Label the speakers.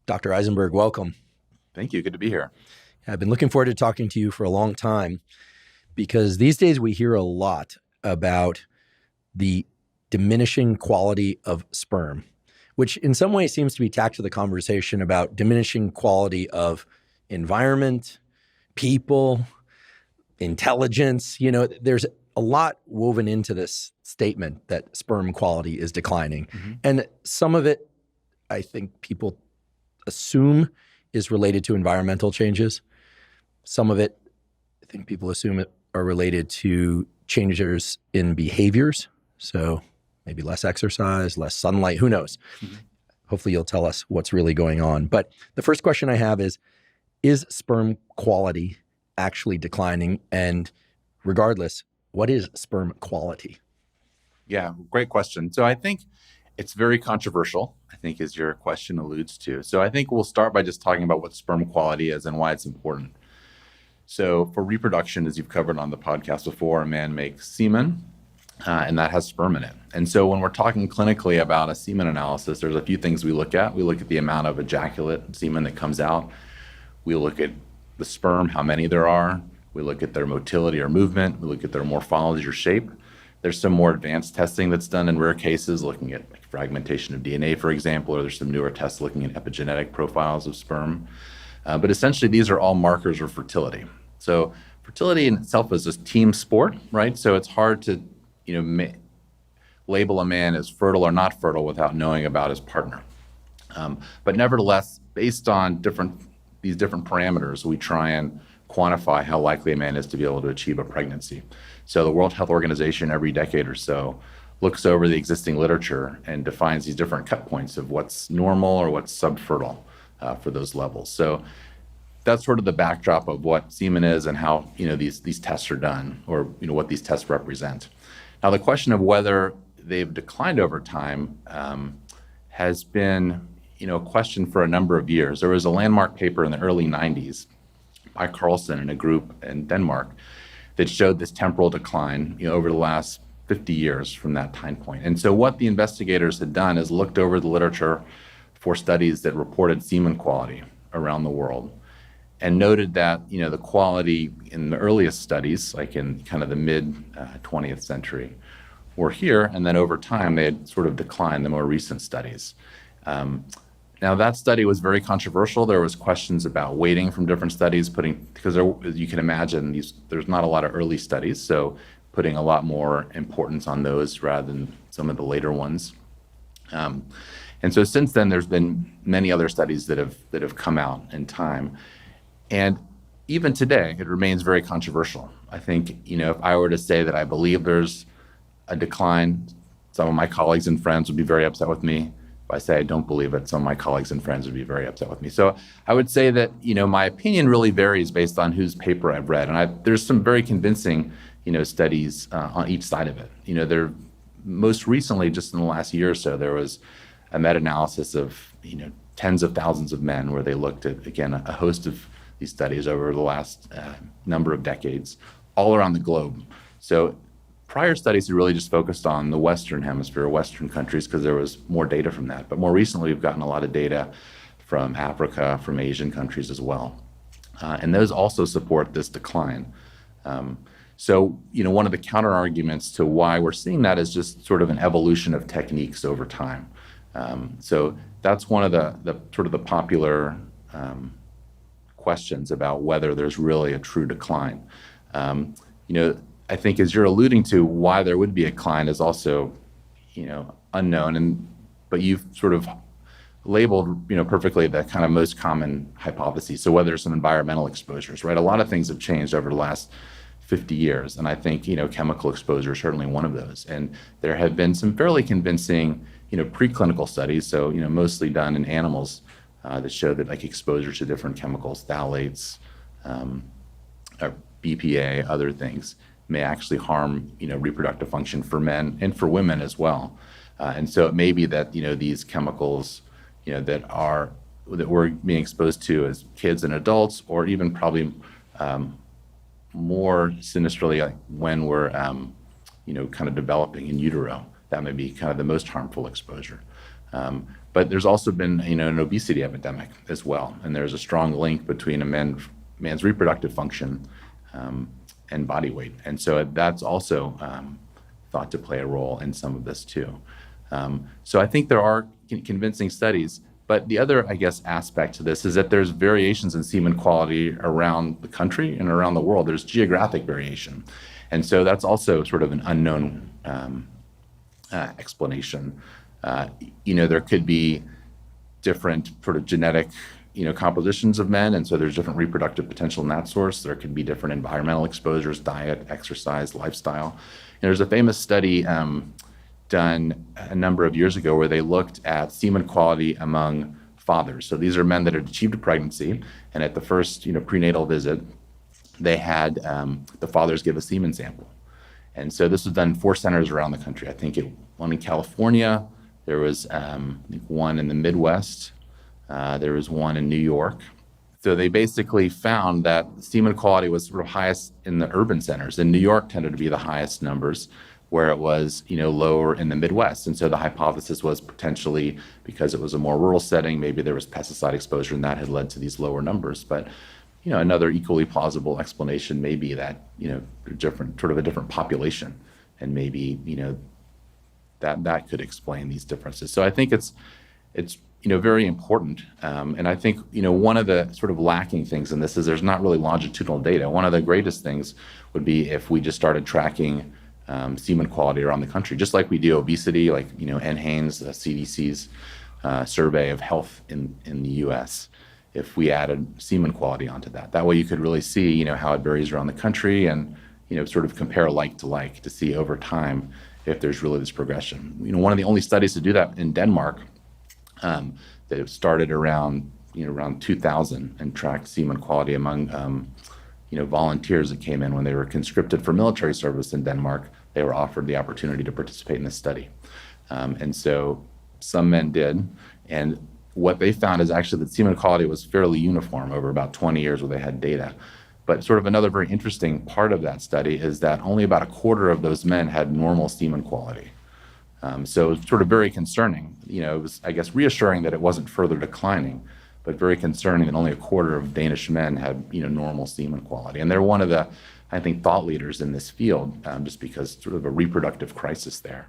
Speaker 1: Dr. Eisenberg, welcome.
Speaker 2: Thank you. Good to be here.
Speaker 1: I've been looking forward to talking to you for a long time because these days we hear a lot about the diminishing quality of sperm, which in some ways seems to be tacked to the conversation about diminishing quality of environment, people, intelligence. You know, there's a lot woven into this statement that sperm quality is declining. Mm-hmm. And some of it, I think people assume is related to environmental changes. Some of it, I think people assume it are related to changes in behaviors. So maybe less exercise, less sunlight, who knows? Mm-hmm. Hopefully you'll tell us what's really going on. But the first question I have is sperm quality actually declining? And regardless, what is sperm quality?
Speaker 2: Yeah, great question. So I think it's very controversial, I think, as your question alludes to. So I think we'll start by just talking about what sperm quality is and why it's important. So for reproduction, as you've covered on the podcast before, a man makes semen, and that has sperm in it. And so when we're talking clinically about a semen analysis, there's a few things we look at. We look at the amount of ejaculate semen that comes out. We look at the sperm, how many there are. We look at their motility or movement. We look at their morphology or shape. There's some more advanced testing that's done in rare cases, looking at fragmentation of DNA, for example, or there's some newer tests looking at epigenetic profiles of sperm. But essentially, these are all markers of fertility. So fertility in itself is a team sport, right? So it's hard to, label a man as fertile or not fertile without knowing about his partner. But nevertheless, based on these different parameters, we try and quantify how likely a man is to be able to achieve a pregnancy. So the World Health Organization every decade or so looks over the existing literature and defines these different cut points of what's normal or what's subfertile for those levels. So that's sort of the backdrop of what semen is and how these tests are done, or what these tests represent. Now the question of whether they've declined over time has been a question for a number of years. There was a landmark paper in the early 90s by Carlson and a group in Denmark that showed this temporal decline over the last 50 years from that time point. And so what the investigators had done is looked over the literature for studies that reported semen quality around the world and noted that the quality in the earliest studies, like in kind of the mid 20th century, were here, and then over time they had sort of declined, the more recent studies. Now that study was very controversial. There was questions about weighting from different studies, because you can imagine there's not a lot of early studies, so putting a lot more importance on those rather than some of the later ones. And so since then, there's been many other studies that have come out in time. And even today, it remains very controversial. I think, if I were to say that I believe there's a decline, some of my colleagues and friends would be very upset with me. If I say I don't believe it, some of my colleagues and friends would be very upset with me. So I would say that, my opinion really varies based on whose paper I've read. And there's some very convincing, studies on each side of it. There most recently, just in the last year or so, there was a meta-analysis of, tens of thousands of men where they looked at, again, a host of these studies over the last number of decades, all around the globe. So prior studies had really just focused on the Western hemisphere, Western countries, because there was more data from that. But more recently, we've gotten a lot of data from Africa, from Asian countries as well. And those also support this decline. So, one of the counter arguments to why we're seeing that is just sort of an evolution of techniques over time. So that's one of the sort of the popular questions about whether there's really a true decline. I think as you're alluding to, why there would be a decline is also, unknown. But you've sort of labeled, perfectly the kind of most common hypotheses. So whether it's some environmental exposures, right? A lot of things have changed over the last 50 years. And I think, chemical exposure is certainly one of those. And there have been some fairly convincing, preclinical studies. So, mostly done in animals that show that like exposure to different chemicals, phthalates, or BPA, other things, may actually harm, reproductive function for men and for women as well. And so it may be that, these chemicals, that we're being exposed to as kids and adults, or even probably more sinisterly, like when we're, kind of developing in utero, that may be kind of the most harmful exposure. But there's also been, an obesity epidemic as well, and there's a strong link between a man's reproductive function and body weight, and so that's also thought to play a role in some of this too. So I think there are convincing studies, but the other, I guess, aspect to this is that there's variations in semen quality around the country and around the world. There's geographic variation, and so that's also sort of an unknown explanation. There could be different sort of genetic, compositions of men, and so there's different reproductive potential in that source. There could be different environmental exposures, diet, exercise, lifestyle. There's a famous study done a number of years ago where they looked at semen quality among fathers. So these are men that had achieved a pregnancy, and at the first, prenatal visit, they had the fathers give a semen sample. And so this was done in 4 centers around the country. I think one in California, there was one in the Midwest, there was one in New York. So they basically found that semen quality was sort of highest in the urban centers. In New York tended to be the highest numbers, where it was, lower in the Midwest. And so the hypothesis was potentially because it was a more rural setting, maybe there was pesticide exposure and that had led to these lower numbers. But, another equally plausible explanation may be that, different, sort of a different population, and maybe, that could explain these differences. So I think it's very important. And I think, one of the sort of lacking things in this is there's not really longitudinal data. One of the greatest things would be if we just started tracking semen quality around the country, just like we do obesity, like, NHANES, the CDC's survey of health in the US. If we added semen quality onto that. That way you could really see, how it varies around the country and, sort of compare like to like to see over time if there's really this progression. One of the only studies to do that in Denmark that started around 2000 and tracked semen quality among, volunteers that came in when they were conscripted for military service in Denmark. They were offered the opportunity to participate in this study. And so some men did. And what they found is actually that semen quality was fairly uniform over about 20 years where they had data. But sort of another very interesting part of that study is that only about a quarter of those men had normal semen quality. So it was sort of very concerning. It was, I guess, reassuring that it wasn't further declining, but very concerning that only a quarter of Danish men had, normal semen quality. And they're one of the, I think, thought leaders in this field, just because sort of a reproductive crisis there.